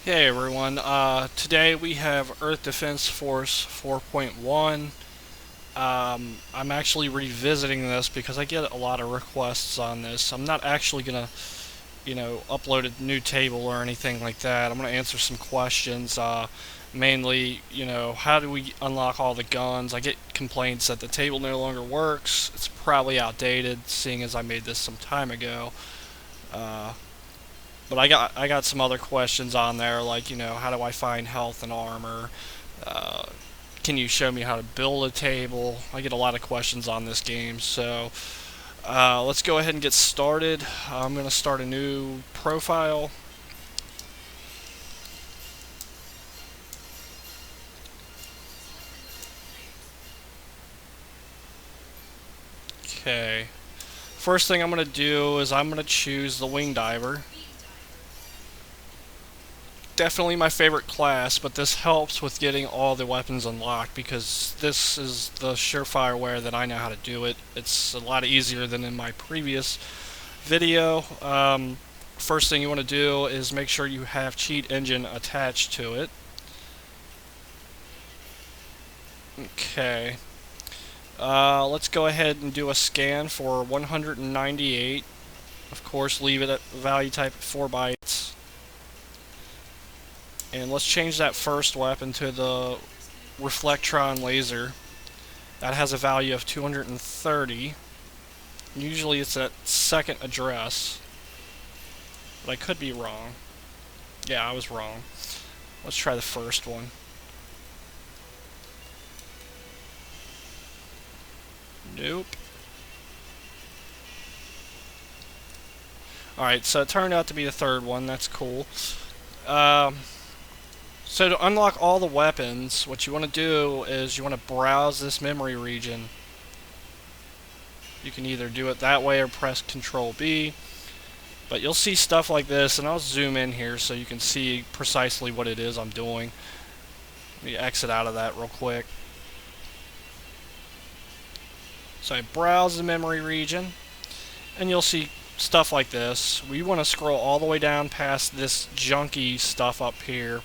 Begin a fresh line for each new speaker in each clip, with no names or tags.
Hey everyone, today we have Earth Defense Force 4.1. I'm actually revisiting this because I get a lot of requests on this. I'm not actually gonna, upload a new table or anything like that. I'm gonna answer some questions, mainly, how do we unlock all the guns? I get complaints that the table no longer works. It's probably outdated, seeing as I made this some time ago. Uh, but I got some other questions on there, like how do I find health and armor? Uh, can you show me how to build a table? I get a lot of questions on this game, so let's go ahead and get started. I'm gonna start a new profile. Okay. First thing I'm gonna do is I'm gonna choose the wing diver. Definitely my favorite class, but this helps with getting all the weapons unlocked because this is the surefire way that I know how to do it. It's a lot easier than in my previous video. First thing you want to do is make sure you have cheat engine attached to it. Okay. Let's go ahead and do a scan for 198. Of course, leave it at value type 4 bytes. And let's change that first weapon to the Reflectron laser. That has a value of 230. Usually it's at second address. But I could be wrong. Yeah, I was wrong. Let's try the first one. Nope. Alright, so it turned out to be the third one. That's cool. So to unlock all the weapons, what you want to do is you want to browse this memory region. You can either do it that way or press Control B. But you'll see stuff like this, and I'll zoom in here so you can see precisely what it is I'm doing. Let me exit out of that real quick. So I browse the memory region, and you'll see stuff like this. We want to scroll all the way down past this junky stuff up here.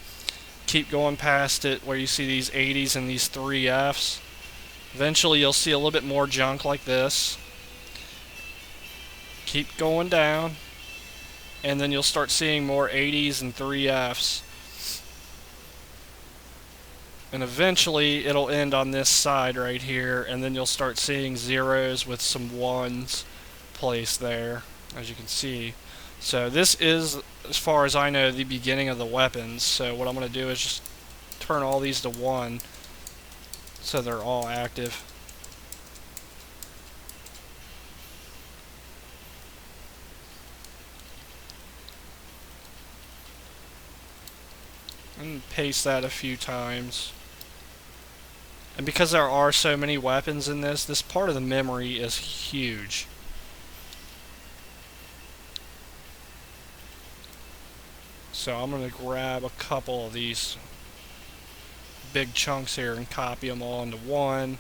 Keep going past it where you see these 80s and these 3Fs. Eventually you'll see a little bit more junk like this. Keep going down, and then you'll start seeing more 80s and 3Fs. And eventually it'll end on this side right here, and then you'll start seeing zeros with some ones placed there, as you can see. So this is, as far as I know, the beginning of the weapons. So what I'm going to do is just turn all these to 1 so they're all active. And paste that a few times. And because there are so many weapons in this part of the memory is huge. So I'm going to grab a couple of these big chunks here and copy them all into one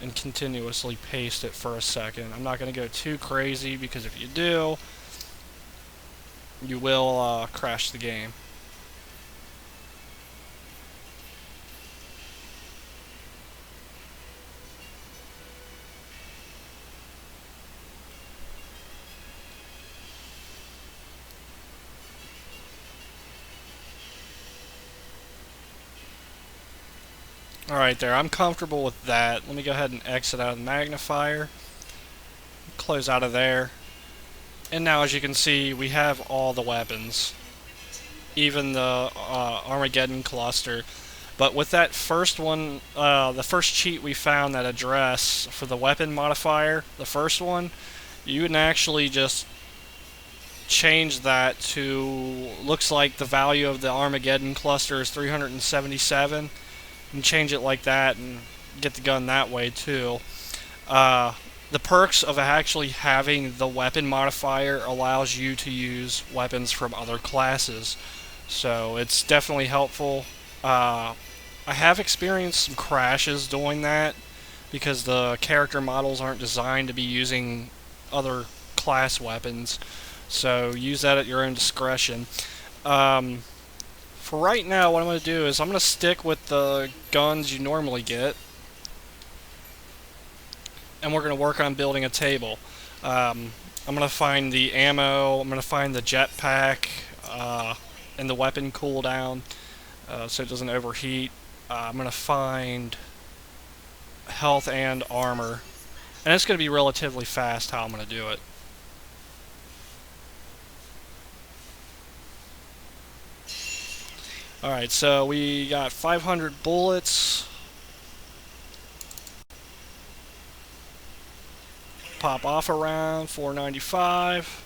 and continuously paste it for a second. I'm not going to go too crazy because if you do, you will crash the game. Alright there, I'm comfortable with that. Let me go ahead and exit out of the magnifier. Close out of there. And now as you can see, we have all the weapons. Even the Armageddon cluster. But with that first one, the first cheat we found, that address for the weapon modifier, the first one, you can actually just change that to, looks like the value of the Armageddon cluster is 377. And change it like that and get the gun that way too. The perks of actually having the weapon modifier allows you to use weapons from other classes, so it's definitely helpful. I have experienced some crashes doing that because the character models aren't designed to be using other class weapons, so use that at your own discretion. For right now, what I'm going to do is I'm going to stick with the guns you normally get, and we're going to work on building a table. I'm going to find the ammo, I'm going to find the jetpack, and the weapon cooldown, so it doesn't overheat. I'm going to find health and armor, and it's going to be relatively fast how I'm going to do it. Alright, so we got 500 bullets. Pop off a round, 495.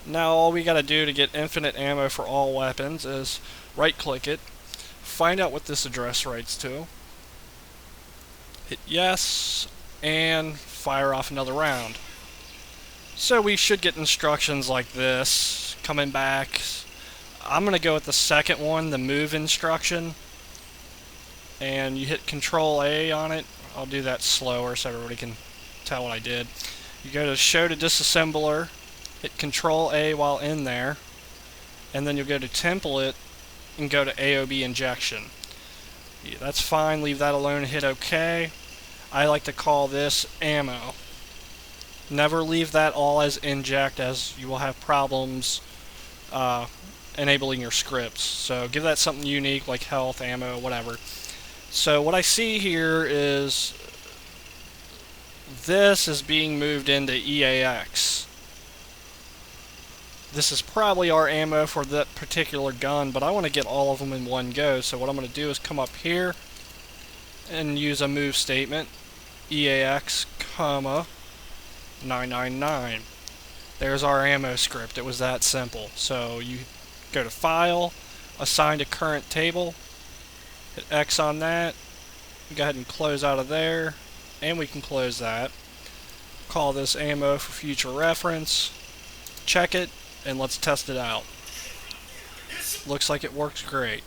Now all we gotta do to get infinite ammo for all weapons is right click it, find out what this address writes to, hit yes, and fire off another round. So we should get instructions like this coming back. I'm going to go with the second one, the move instruction, and you hit Control A on it. I'll do that slower so everybody can tell what I did. You go to Show to Disassembler, hit Control A while in there, and then you'll go to Template and go to AOB Injection. Yeah, that's fine, leave that alone and hit OK. I like to call this ammo. Never leave that all as inject, as you will have problems enabling your scripts. So give that something unique like health, ammo, whatever. So what I see here is this is being moved into EAX. This is probably our ammo for that particular gun, but I want to get all of them in one go. So what I'm going to do is come up here and use a move statement, EAX, comma, 999. There's our ammo script. It was that simple. So you go to File, Assign to Current Table, hit X on that, go ahead and close out of there, and we can close that. Call this ammo for future reference, check it, and let's test it out. Looks like it works great.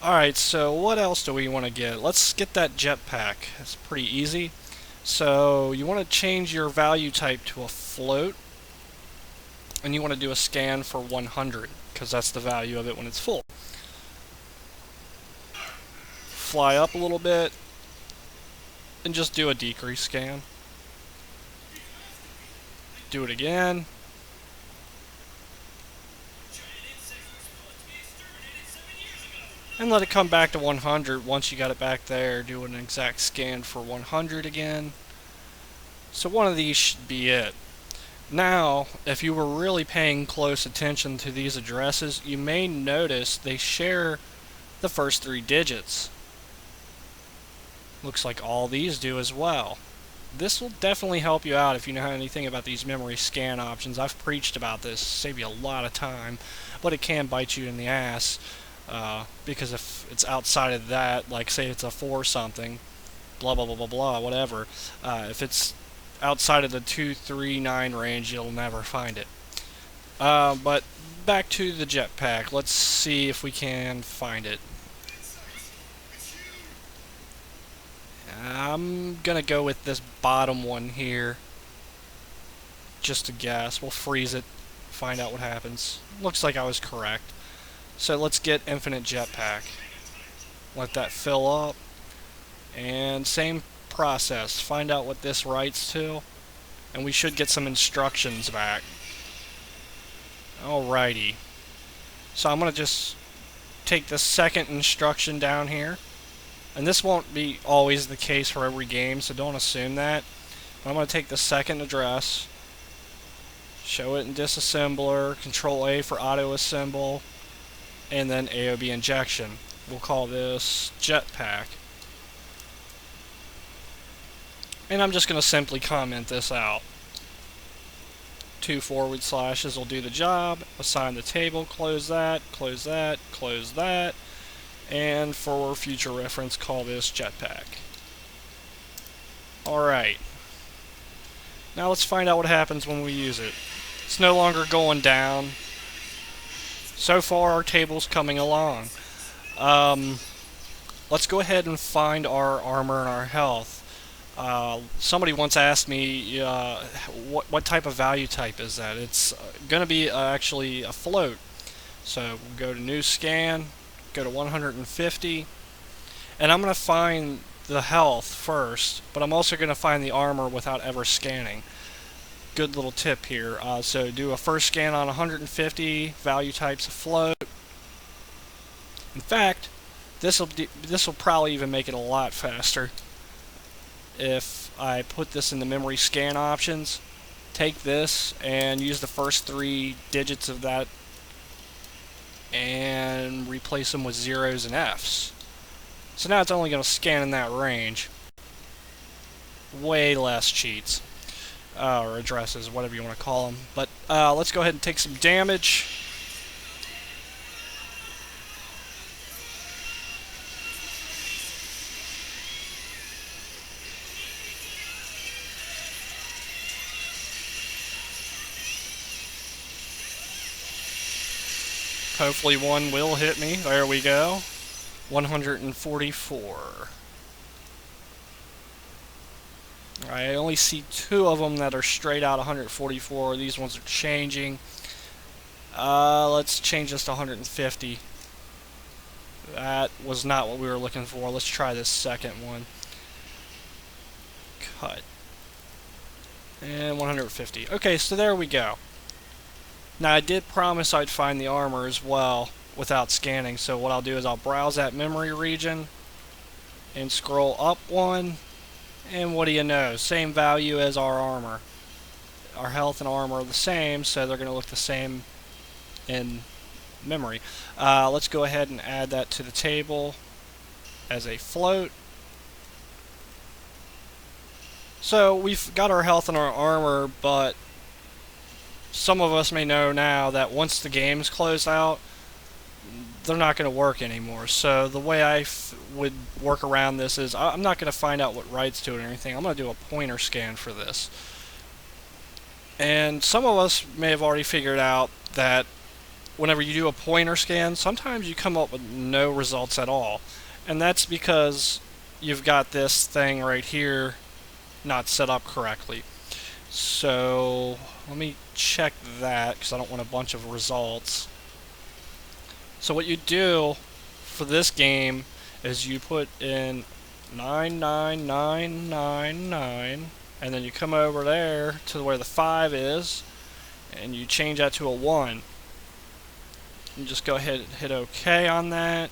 Alright, so what else do we want to get? Let's get that jetpack. It's pretty easy. So you want to change your value type to a float, and you want to do a scan for 100, because that's the value of it when it's full. Fly up a little bit, and just do a decrease scan. Do it again. And let it come back to 100. Once you got it back there, do an exact scan for 100 again. So one of these should be it. Now, if you were really paying close attention to these addresses, you may notice they share the first 3 digits. Looks like all these do as well. This will definitely help you out if you know anything about these memory scan options. I've preached about this, save you a lot of time, but it can bite you in the ass. Because if it's outside of that, like say it's a 4 something, blah blah blah blah blah, whatever, if it's outside of the 239 range, you'll never find it. But back to the jetpack. Let's see if we can find it. I'm gonna go with this bottom one here, just to guess. We'll freeze it, find out what happens. Looks like I was correct. So let's get infinite jetpack. Let that fill up. And same process. Find out what this writes to. And we should get some instructions back. Alrighty. So I'm going to just take the second instruction down here. And this won't be always the case for every game, so don't assume that. But I'm going to take the second address. Show it in disassembler. Control A for auto assemble. And then AOB injection. We'll call this jetpack. And I'm just going to simply comment this out. 2 forward slashes will do the job. Assign the table, close that, close that, close that. And for future reference, call this jetpack. Alright. Now let's find out what happens when we use it. It's no longer going down. So far, our table's coming along. Let's go ahead and find our armor and our health. Somebody once asked me, what type of value type is that? It's going to be actually a float. So we'll go to new scan, go to 150, and I'm going to find the health first, but I'm also going to find the armor without ever scanning. Good little tip here. So do a first scan on 150, value types float. In fact, this will probably even make it a lot faster if I put this in the memory scan options. Take this and use the first 3 digits of that and replace them with zeros and Fs. So now it's only going to scan in that range. Way less cheats. Or addresses, whatever you want to call them. But let's go ahead and take some damage. Hopefully one will hit me. There we go. 144. I only see 2 of them that are straight out 144. These ones are changing. Let's change this to 150. That was not what we were looking for. Let's try this second one. Cut. And 150. Okay, so there we go. Now I did promise I'd find the armor as well without scanning, so what I'll do is I'll browse that memory region and scroll up 1. And what do you know? Same value as our armor. Our health and armor are the same, so they're going to look the same in memory. Let's go ahead and add that to the table as a float. So we've got our health and our armor, but some of us may know now that once the game's closed out, they're not going to work anymore. So the way I would work around this is I'm not going to find out what writes to it or anything. I'm going to do a pointer scan for this. And some of us may have already figured out that whenever you do a pointer scan, sometimes you come up with no results at all. And that's because you've got this thing right here not set up correctly. So let me check that because I don't want a bunch of results. So what you do for this game is you put in 99999 and then you come over there to where the 5 is and you change that to a 1. You just go ahead and hit OK on that.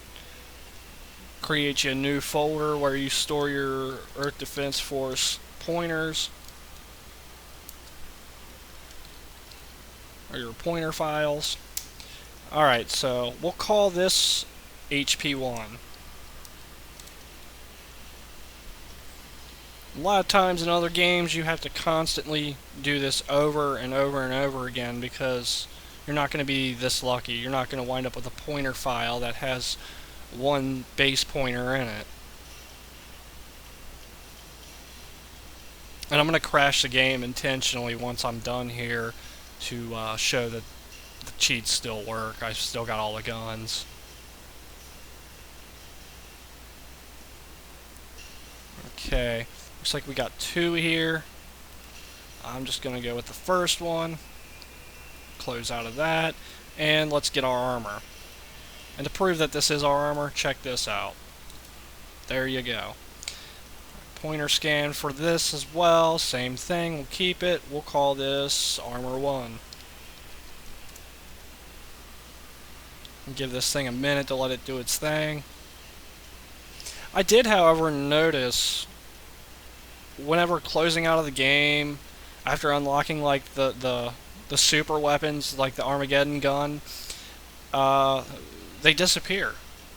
Create you a new folder where you store your Earth Defense Force pointers or your pointer files. Alright, so we'll call this HP1. A lot of times in other games you have to constantly do this over and over and over again because you're not going to be this lucky. You're not going to wind up with a pointer file that has 1 base pointer in it. And I'm going to crash the game intentionally once I'm done here to show that the cheats still work. I've still got all the guns. Okay, looks like we got 2 here. I'm just going to go with the first one. Close out of that. And let's get our armor. And to prove that this is our armor, check this out. There you go. Pointer scan for this as well. Same thing. We'll keep it. We'll call this Armor 1. Give this thing a minute to let it do its thing. I did, however, notice whenever closing out of the game, after unlocking like the super weapons, like the Armageddon gun, they disappear.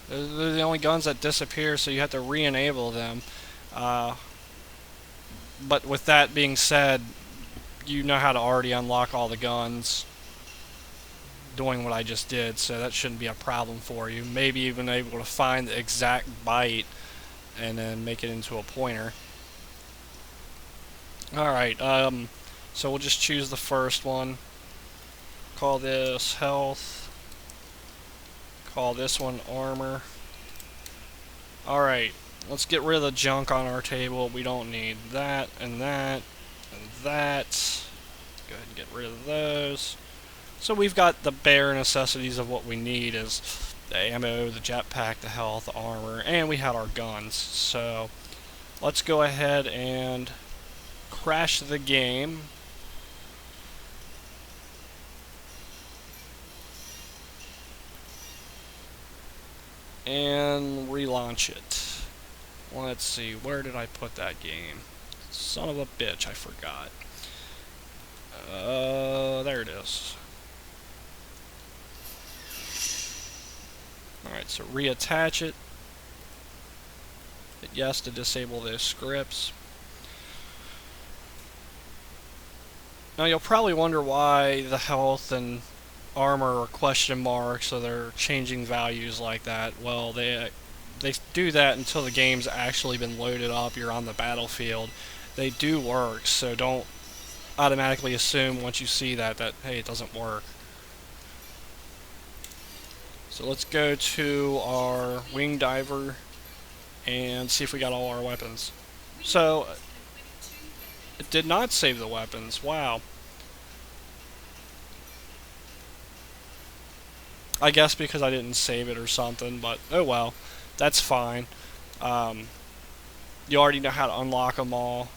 They're the only guns that disappear, so you have to re-enable them. But with that being said, you know how to already unlock all the guns doing what I just did, so that shouldn't be a problem for you. Maybe even able to find the exact byte and then make it into a pointer. Alright, so we'll just choose the first one. Call this health. Call this one armor. Alright, let's get rid of the junk on our table. We don't need that and that and that. Go ahead and get rid of those. So we've got the bare necessities of what we need is the ammo, the jetpack, the health, the armor, and we had our guns. So let's go ahead and crash the game. And relaunch it. Let's see, where did I put that game? Son of a bitch, I forgot. There it is. Alright, so reattach it. Hit yes to disable those scripts. Now you'll probably wonder why the health and armor are question marks, so they're changing values like that. Well, they do that until the game's actually been loaded up, you're on the battlefield. They do work, so don't automatically assume once you see that hey, it doesn't work. So let's go to our wing diver and see if we got all our weapons. So it did not save the weapons. Wow. I guess because I didn't save it or something, but oh well. That's fine. You already know how to unlock them all.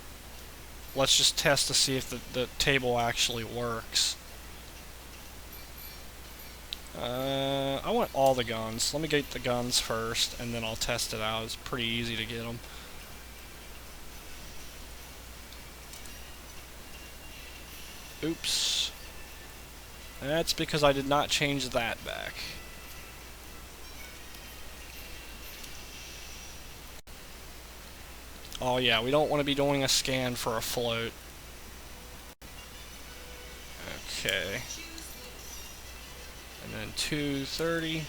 Let's just test to see if the table actually works. I want all the guns. Let me get the guns first, and then I'll test it out. It's pretty easy to get them. Oops. That's because I did not change that back. Oh yeah, we don't want to be doing a scan for a float. Okay. And then 230.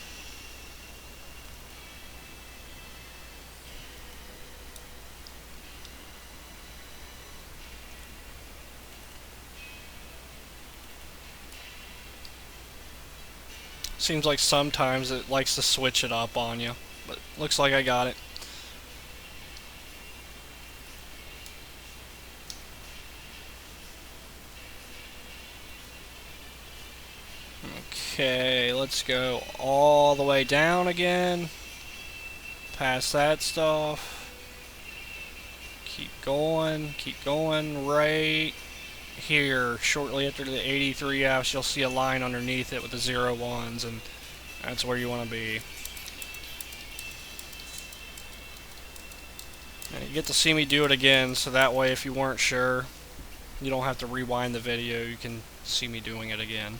Seems like sometimes it likes to switch it up on you, but looks like I got it. Okay, let's go all the way down again. Past that stuff. Keep going right here. Shortly after the 83 Fs, you'll see a line underneath it with the 01s, and that's where you want to be. And you get to see me do it again, so that way if you weren't sure, you don't have to rewind the video, you can see me doing it again.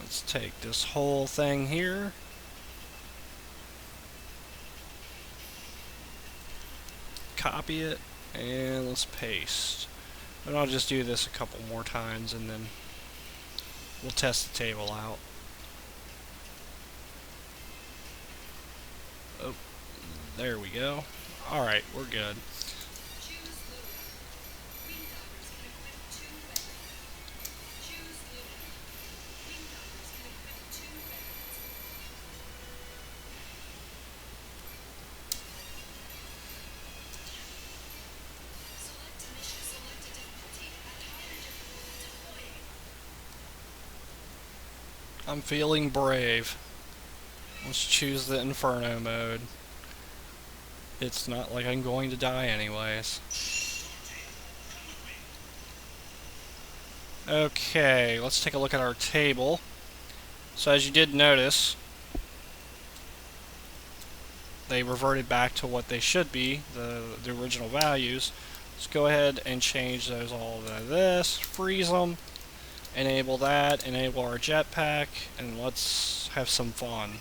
Let's take this whole thing here. Copy it, and let's paste. And I'll just do this a couple more times, and then we'll test the table out. Oh, there we go. Alright, we're good. I'm feeling brave. Let's choose the Inferno mode. It's not like I'm going to die anyways. Okay, let's take a look at our table. So as you did notice, they reverted back to what they should be, the original values. Let's go ahead and change those all to this, freeze them, enable that, enable our jetpack, and let's have some fun.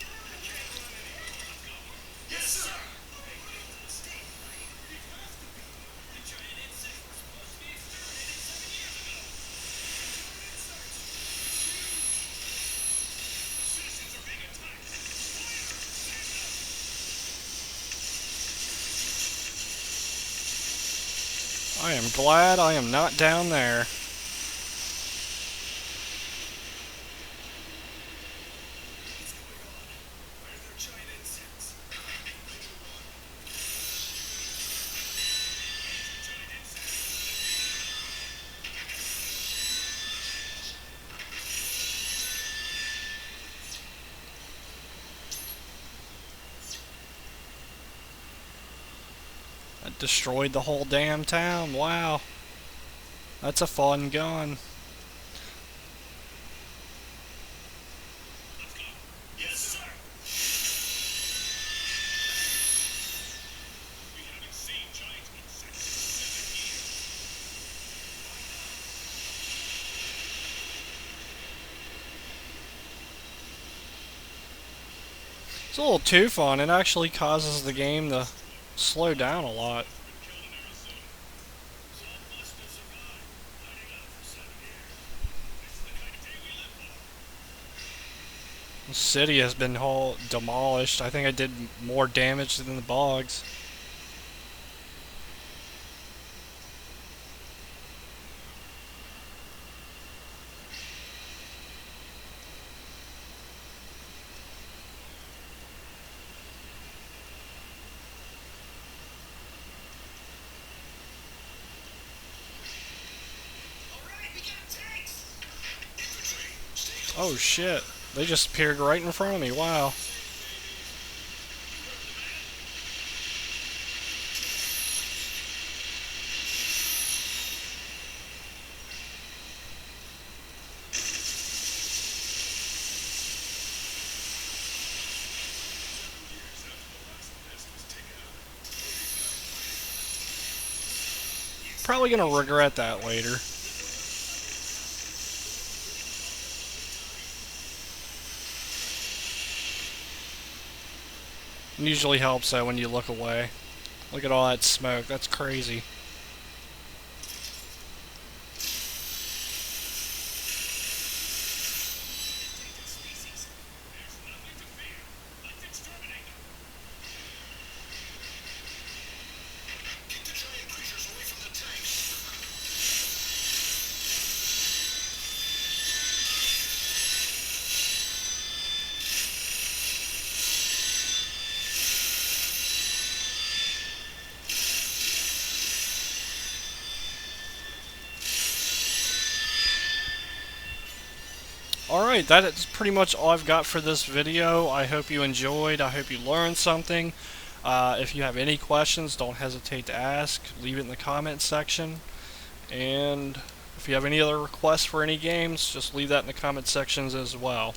I am glad I am not down there. That destroyed the whole damn town. Wow. That's a fun gun. It's a little too fun. It actually causes the game to slow down a lot. The city has been whole demolished. I think I did more damage than the bogs. Oh shit. They just appeared right in front of me. Wow. Probably gonna regret that later. It usually helps though when you look away. Look at all that smoke. That's crazy. Alright, that is pretty much all I've got for this video. I hope you enjoyed. I hope you learned something. If you have any questions, don't hesitate to ask. Leave it in the comments section. And if you have any other requests for any games, just leave that in the comment sections as well.